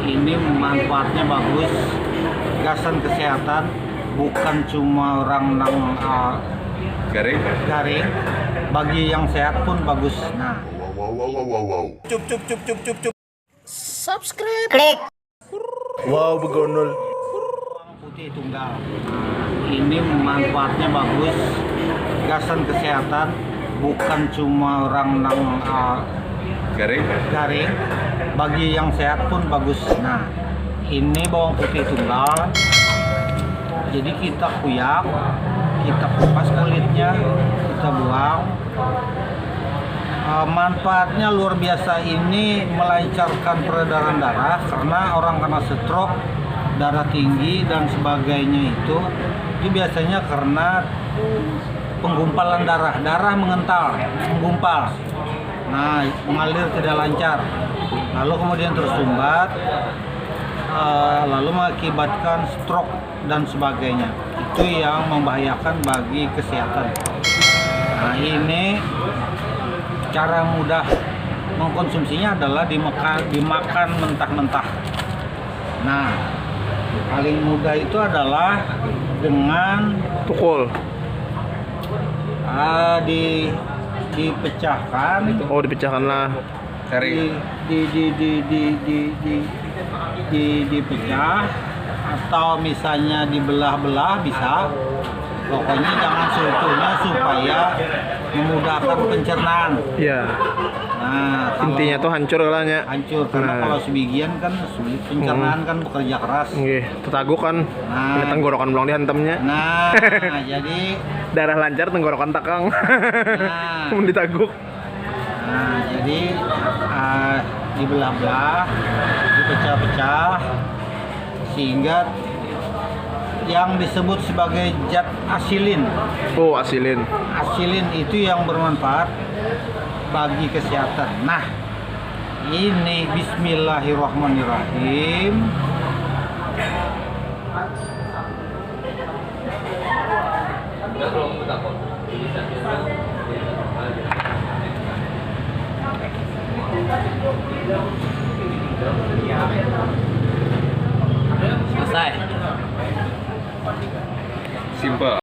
ini manfaatnya bagus, gasan kesehatan, bukan cuma orang nang garing. bagi yang sehat pun bagus. Nah, Cup. Subscribe. Klik. Wow, begondol. bawang putih tunggal. Ini manfaatnya bagus, gasan kesehatan, bukan cuma orang nang Garing. bagi yang sehat pun bagus. Nah, ini bawang putih tunggal. Jadi kita kuyak, kita kupas kulitnya, kita buang. Manfaatnya luar biasa, ini melancarkan peredaran darah karena orang kena stroke, darah tinggi dan sebagainya itu biasanya karena penggumpalan darah mengental, menggumpal. Nah, mengalir tidak lancar, lalu kemudian tersumbat, lalu mengakibatkan stroke dan sebagainya. Itu yang membahayakan bagi kesehatan. Nah, ini cara mudah mengkonsumsinya adalah dimakan mentah-mentah. Nah, paling mudah itu adalah dengan Tukul. dipecahkan. Oh, dipecahkan lah. Garing. Dipecah atau misalnya dibelah-belah bisa. Pokoknya jangan seutuhnya supaya memudahkan pencernaan. Iya. Nah, kalau Intinya tuh hancur lah nya. hancur karena Nah. kalau sebagian kan sulit pencernaan kan bekerja keras. Nggih, tetaguk kan. Nah. Ini tenggorokan belang dihantamnya. Nah, jadi Darah lancar tenggorokan takang. Nah. Mun ditaguk. dibelah-belah, dipecah-pecah sehingga yang disebut sebagai zat asilin. Oh, asilin. Asilin itu yang bermanfaat bagi kesehatan. Nah, ini bismillahirrahmanirrahim. Selesai. Simple.